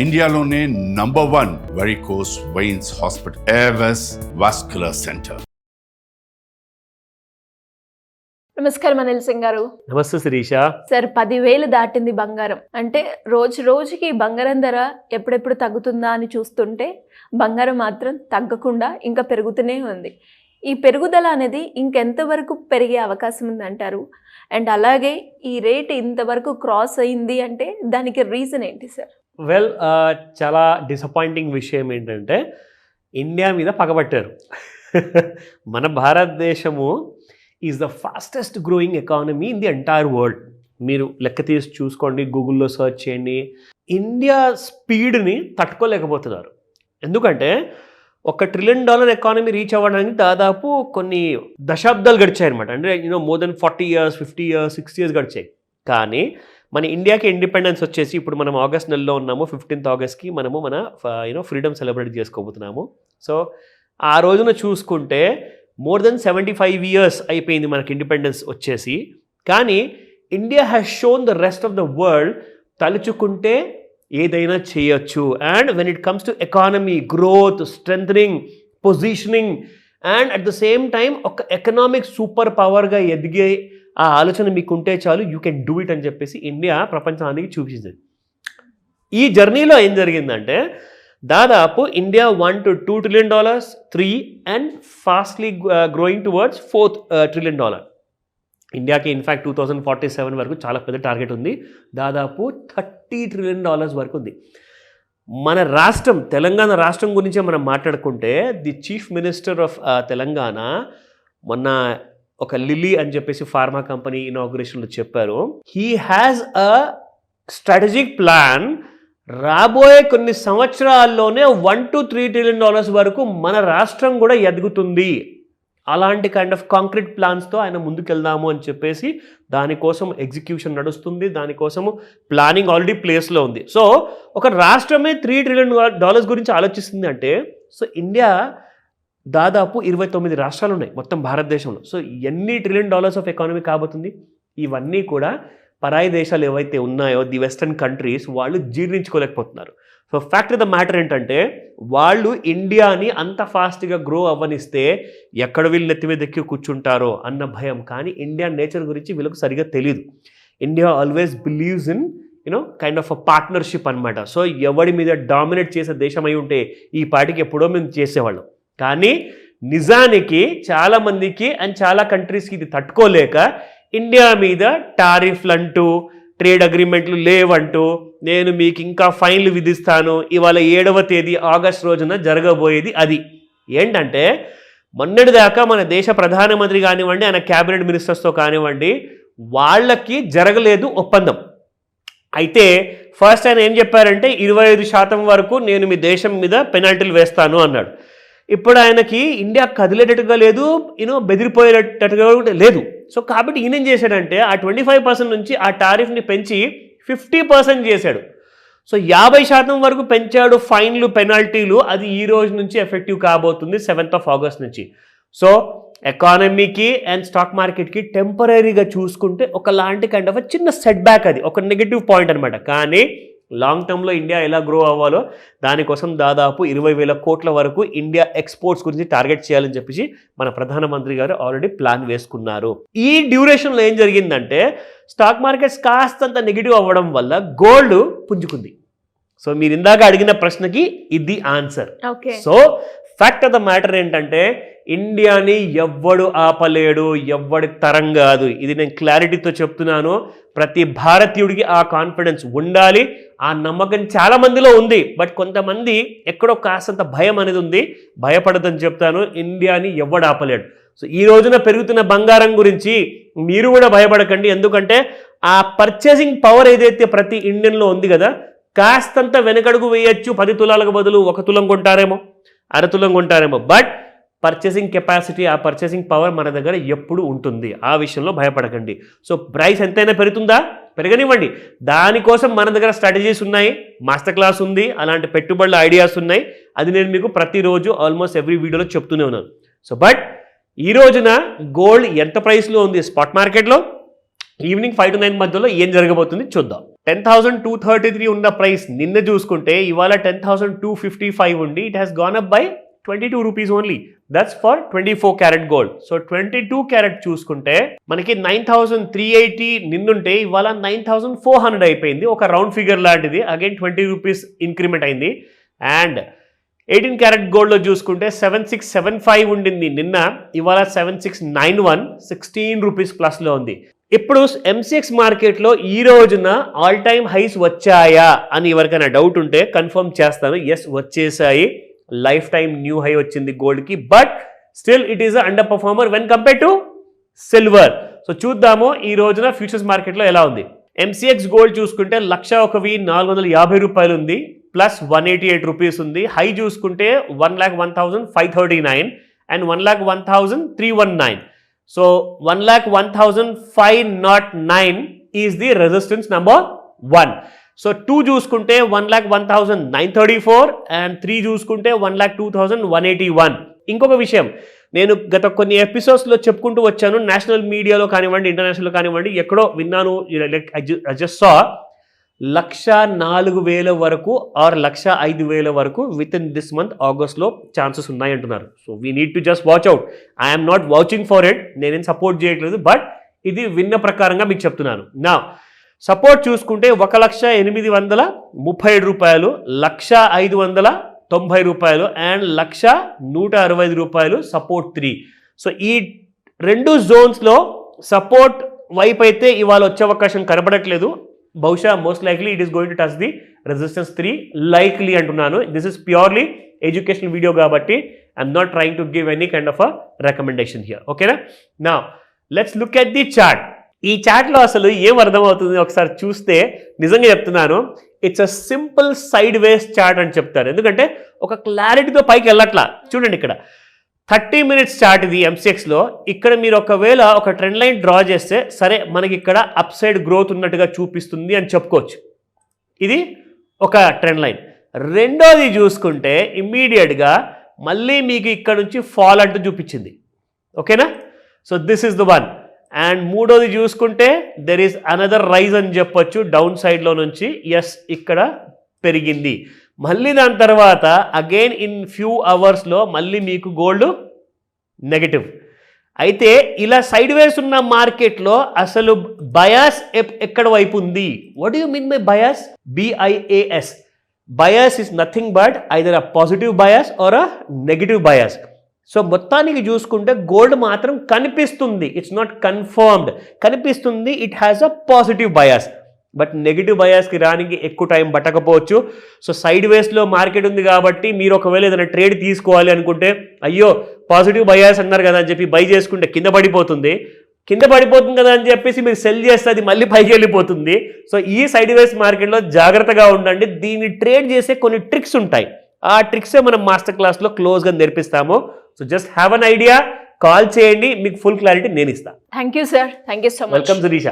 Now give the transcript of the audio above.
ఇండియాలోనే #1 varicose veins hospital Avis vascular centre. నమస్కారం అనిల్ సింగ్ గారు. నమస్తే శిరీష. సార్ 10,000 దాటింది బంగారం. అంటే రోజు రోజుకి బంగారం ధర ఎప్పుడెప్పుడు తగ్గుతుందా అని చూస్తుంటే బంగారం మాత్రం తగ్గకుండా ఇంకా పెరుగుతూనే ఉంది. ఈ పెరుగుదల అనేది ఇంకెంతవరకు పెరిగే అవకాశం ఉందంటారు? అండ్ అలాగే ఈ రేట్ ఇంతవరకు క్రాస్ అయింది అంటే దానికి రీజన్ ఏంటి సార్? వెల్, చాలా డిసప్పాయింటింగ్ విషయం ఏంటంటే ఇండియా మీద పగబట్టారు. మన భారతదేశము is the fastest growing economy in the entire world. మీరు లెక్క తీసి చూసుకోండి, గూగుల్లో సర్చ్ చేయండి. ఇండియా స్పీడ్ని తట్టుకోలేకపోతున్నారు. ఎందుకంటే $1 ట్రిలియన్ ఎకానమీ రీచ్ అవ్వడానికి దాదాపు కొన్ని దశాబ్దాలు గడిచాయన్నమాట. అంటే more than 40 years, 50 years, 60 years గడిచాయి. కానీ మన ఇండియాకి ఇండిపెండెన్స్ వచ్చేసి ఇప్పుడు మనం ఆగస్ట్ నెలలో ఉన్నాము. 15th Augustకి మనము మన ఫ్రీడమ్ సెలబ్రేట్ చేసుకోబోతున్నాము. సో ఆ రోజున చూసుకుంటే మోర్ దెన్ 75 years అయిపోయింది మనకి ఇండిపెండెన్స్ వచ్చేసి. కానీ India has shown the rest of the world తలుచుకుంటే ఏదైనా చేయొచ్చు. And when it comes to economy growth, strengthening, positioning and at the same time ఒక ఎకనామిక్ సూపర్ పవర్గా ఎదిగే ఆ ఆలోచన మీకుంటే చాలు, యూ కెన్ డూ ఇట్ అని చెప్పేసి ఇండియా ప్రపంచానికి చూపించింది. ఈ జర్నీలో ఏం జరిగిందంటే దాదాపు India $1 to $2 trillion, 3 and fastly growing towards $4 trillion. ఇండియాకి ఇన్ఫ్యాక్ట్ 2047 వరకు చాలా పెద్ద టార్గెట్ ఉంది. దాదాపు $30 trillion వరకు ఉంది. మన రాష్ట్రం తెలంగాణ రాష్ట్రం గురించే మనం మాట్లాడుకుంటే the chief minister of Telangana మొన్న ఒక లిలీ అని చెప్పేసి ఫార్మా కంపెనీ ఇనాగ్రేషన్లో చెప్పారు. He has a strategic plan. రాబోయే కొన్ని సంవత్సరాల్లోనే $1 to $3 trillion వరకు మన రాష్ట్రం కూడా ఎదుగుతుంది. అలాంటి కైండ్ ఆఫ్ కాంక్రీట్ ప్లాన్స్తో ఆయన ముందుకెళ్దాము అని చెప్పేసి దానికోసం ఎగ్జిక్యూషన్ నడుస్తుంది. దానికోసము ప్లానింగ్ ఆల్రెడీ ప్లేస్లో ఉంది. సో ఒక రాష్ట్రమే $3 trillion గురించి ఆలోచిస్తుంది అంటే సో ఇండియా దాదాపు 29 రాష్ట్రాలు ఉన్నాయి మొత్తం భారతదేశంలో. సో ఎన్ని $1 trillion ఆఫ్ ఎకానమీ కాబోతుంది? ఇవన్నీ కూడా పరాయి దేశాలు ఏవైతే ఉన్నాయో ది వెస్టర్న్ కంట్రీస్ వాళ్ళు జీర్ణించుకోలేకపోతున్నారు. So fact of the matter ఏంటంటే వాళ్ళు ఇండియాని అంత ఫాస్ట్గా గ్రో అవ్వనిస్తే ఎక్కడ వీళ్ళు నెత్తి మీద ఎక్కి కూర్చుంటారో అన్న భయం. కానీ ఇండియా నేచర్ గురించి వీళ్ళకు సరిగా తెలియదు. India always believes in kind of a partnership అనమాట. సో ఎవడి మీద డామినేట్ చేసే దేశం అయి ఉంటే ఈ పార్టీకి ఎప్పుడో మేము చేసేవాళ్ళం. కానీ నిజానికి చాలామందికి అండ్ చాలా కంట్రీస్కి ఇది తట్టుకోలేక ఇండియా మీద టారిఫ్లు అంటూ, ట్రేడ్ అగ్రిమెంట్లు లేవంటూ, నేను మీకు ఇంకా ఫైన్లు విధిస్తాను. ఇవాళ 7వ తేదీ ఆగస్ట్ రోజున జరగబోయేది అది ఏంటంటే మొన్నటిదాకా మన దేశ ప్రధానమంత్రి కానివ్వండి, ఆయన క్యాబినెట్ మినిస్టర్స్తో కానివ్వండి, వాళ్ళకి జరగలేదు ఒప్పందం. అయితే ఫస్ట్ ఆయన ఏం చెప్పారంటే 25% వరకు నేను మీ దేశం మీద పెనాల్టీలు వేస్తాను అన్నాడు. ఇప్పుడు ఆయనకి ఇండియా కదిలేటట్టుగా లేదు, బెదిరిపోయేటట్టుగా లేదు. సో కాబట్టి ఈయన ఏం చేశాడంటే ఆ 25% నుంచి ఆ టారిఫ్ని పెంచి 50% చేశాడు. సో 50% వరకు పెంచాడు ఫైన్లు, పెనాల్టీలు. అది ఈ రోజు నుంచి ఎఫెక్టివ్ కాబోతుంది 7th August నుంచి. సో ఎకానమీకి అండ్ స్టాక్ మార్కెట్కి టెంపరీగా చూసుకుంటే ఒకలాంటి కైండ్ ఆఫ్ చిన్న సెట్ బ్యాక్, అది ఒక నెగిటివ్ పాయింట్ అనమాట. కానీ లాంగ్ టర్మ్లో ఇండియా ఎలా గ్రో అవ్వాలో దానికోసం దాదాపు 20,000 కోట్ల వరకు ఇండియా ఎక్స్పోర్ట్స్ గురించి టార్గెట్ చేయాలని చెప్పేసి మన ప్రధానమంత్రి గారు ఆల్రెడీ ప్లాన్ వేసుకున్నారు. ఈ డ్యూరేషన్లో ఏం జరిగిందంటే స్టాక్ మార్కెట్స్ కాస్తంత నెగిటివ్ అవ్వడం వల్ల గోల్డ్ పుంజుకుంది. సో మీరు ఇందాక అడిగిన ప్రశ్నకి ఇది answer. So fact of the matter ఏంటంటే ఇండియాని ఎవ్వడు ఆపలేడు, ఎవ్వడి తరం కాదు. ఇది నేను క్లారిటీతో చెప్తున్నాను. ప్రతి భారతీయుడికి ఆ కాన్ఫిడెన్స్ ఉండాలి. ఆ నమ్మకం చాలా మందిలో ఉంది. బట్ కొంతమంది ఎక్కడో కాస్తంత భయం అనేది ఉంది. భయపడదని చెప్తాను. ఇండియాని ఎవ్వడు ఆపలేడు. సో ఈ రోజున పెరుగుతున్న బంగారం గురించి మీరు కూడా భయపడకండి. ఎందుకంటే ఆ పర్చేసింగ్ పవర్ ఏదైతే ప్రతి ఇండియన్లో ఉంది కదా, కాస్తంత వెనకడుగు వేయచ్చు. 10 తులాలకు బదులు 1 తులం కొంటారేమో, 1/2 తులం కొంటారేమో. బట్ పర్చేసింగ్ కెపాసిటీ, ఆ పర్చేసింగ్ పవర్ మన దగ్గర ఎప్పుడు ఉంటుంది. ఆ విషయంలో భయపడకండి. సో ప్రైస్ ఎంతైనా పెరుగుతుందా, పెరగనివ్వండి. దానికోసం మన దగ్గర స్ట్రాటజీస్ ఉన్నాయి, మాస్టర్ క్లాస్ ఉంది, అలాంటి పెట్టుబడుల ఐడియాస్ ఉన్నాయి. అది నేను మీకు ప్రతిరోజు ఆల్మోస్ట్ ఎవ్రీ వీడియోలో చెప్తూనే ఉన్నాను. సో బట్ ఈ రోజున గోల్డ్ ఎంత ప్రైస్లో ఉంది స్పాట్ మార్కెట్లో, ఈవినింగ్ 5 to 9 మధ్యలో ఏం జరగబోతుంది చూద్దాం. 10,233 ఉన్న ప్రైస్ నిన్న చూసుకుంటే ఇవాళ 10,255 ఉండి it has gone up by 22 rupees only. That's for 24 carat gold. So 22 carrot చూసుకుంటే మనకి 9,380 నిన్నుంటే ఇవాళ 9,400 అయిపోయింది. ఒక రౌండ్ ఫిగర్ లాంటిది. అగైన్ 20 రూపీస్ ఇంక్రిమెంట్ అయింది. అండ్ 18 క్యారెట్ గోల్డ్లో చూసుకుంటే 7,675 ఉండింది నిన్న, ఇవాళ 7,691, 16 రూపీస్ ప్లస్లో ఉంది. ఇప్పుడు ఎంసీఎక్స్ మార్కెట్లో ఈ రోజున ఆల్ టైమ్ హైస్ వచ్చాయా అని ఎవరికైనా డౌట్ ఉంటే కన్ఫర్మ్ చేస్తాను. ఎస్, వచ్చేసాయి. లైఫ్ టైమ్ న్యూ హై వచ్చింది గోల్డ్కి. But still it is underperformer when compare to silver. So చూద్దాము ఈ రోజున ఫ్యూచర్స్ మార్కెట్లో ఎలా ఉంది. ఎంసీఎక్స్ గోల్డ్ చూసుకుంటే 1,0450 రూపాయలు ఉంది, ప్లస్ 188 రూపీస్ ఉంది. హై చూసుకుంటే 1,01,539 and 1,01,319. So 1,01,509 is the resistance number 1. So 2 చూసుకుంటే 1,01,934 and 3 చూసుకుంటే 1,02,181. ఇంకొక విషయం, నేను గత కొన్ని ఎపిసోడ్స్లో చెప్పుకుంటూ వచ్చాను, నేషనల్ మీడియాలో కానివ్వండి, ఇంటర్నేషనల్ కానివ్వండి, ఎక్కడో విన్నాను, లైక్ ఐ జస్ట్ సా 1,04,000 వరకు ఆర్ 1,05,000 వరకు విత్ ఇన్ దిస్ మంత్ ఆగస్ట్లో ఛాన్సెస్ ఉన్నాయి అంటున్నారు. So we need to just watch out. I'm not watching for it, నేనేం సపోర్ట్ చేయట్లేదు, బట్ ఇది విన్న ప్రకారంగా మీకు చెప్తున్నాను. నా సపోర్ట్ చూసుకుంటే 1,837 రూపాయలు, 1,590 రూపాయలు అండ్ 1,165 రూపాయలు సపోర్ట్ 3. సో ఈ రెండు జోన్స్లో సపోర్ట్ వైపు అయితే ఇవాళ వచ్చే అవకాశం కనబడట్లేదు. బహుశా most likely it is going to touch the resistance 3 likely అంటున్నాను. This is purely educational video కాబట్టి I'm not trying to give any kind of a recommendation here. ఓకేనా? నా let's look at the chart. ఈ చార్ట్లో అసలు ఏం అర్థమవుతుంది ఒకసారి చూస్తే నిజంగా చెప్తున్నాను, it's a simple sideways chart అని చెప్తారు. ఎందుకంటే ఒక క్లారిటీతో పైకి వెళ్ళట్లా. చూడండి, ఇక్కడ 30 minutes చార్ట్ ఇది ఎంసీఎక్స్లో. ఇక్కడ మీరు ఒకవేళ ఒక ట్రెండ్ లైన్ డ్రా చేస్తే సరే మనకి ఇక్కడ అప్ సైడ్ గ్రోత్ ఉన్నట్టుగా చూపిస్తుంది అని చెప్పుకోవచ్చు. ఇది ఒక ట్రెండ్ లైన్. రెండోది చూసుకుంటే ఇమ్మీడియట్గా మళ్ళీ మీకు ఇక్కడ నుంచి ఫాల్ అంటూ చూపించింది. ఓకేనా? So this is the one. And మూడోది చూసుకుంటే దెర్ ఈస్ అనదర్ రైజ్ అని చెప్పొచ్చు డౌన్ సైడ్లో నుంచి. ఎస్, ఇక్కడ పెరిగింది. మళ్ళీ దాని తర్వాత అగైన్ ఇన్ ఫ్యూ అవర్స్లో మళ్ళీ మీకు గోల్డ్ నెగటివ్. అయితే ఇలా సైడ్ వేస్ ఉన్న మార్కెట్లో అసలు బయాస్ ఎక్కడ వైపు ఉంది? What you mean by bias? BIAS. Bias is nothing but either a positive bias or a negative bias. So మొత్తానికి చూసుకుంటే గోల్డ్ మాత్రం కనిపిస్తుంది, ఇట్స్ నాట్ కన్ఫర్మ్డ్, కనిపిస్తుంది, it has a positive bias. But negative బయాస్కి రానికి ఎక్కువ టైం పట్టకపోవచ్చు. So సైడ్ వేస్లో మార్కెట్ ఉంది కాబట్టి మీరు ఒకవేళ ఏదైనా ట్రేడ్ తీసుకోవాలి అనుకుంటే అయ్యో పాజిటివ్ బయాస్ అన్నారు కదా అని చెప్పి బై చేసుకుంటే కింద పడిపోతుంది కదా అని చెప్పేసి మీరు సెల్ చేస్తే అది మళ్ళీ పైకి వెళ్ళిపోతుంది. సో ఈ సైడ్ వేస్ మార్కెట్లో జాగ్రత్తగా ఉండండి. దీన్ని ట్రేడ్ చేసే కొన్ని ట్రిక్స్ ఉంటాయి. ఆ ట్రిక్సే మనం మాస్టర్ క్లాస్లో క్లోజ్గా నేర్పిస్తాము. So just have an idea, call చేయండి, మీకు ఫుల్ క్లారిటీ నేను ఇస్తాను. Thank you sir. Thank you so much. Welcome Sirisha.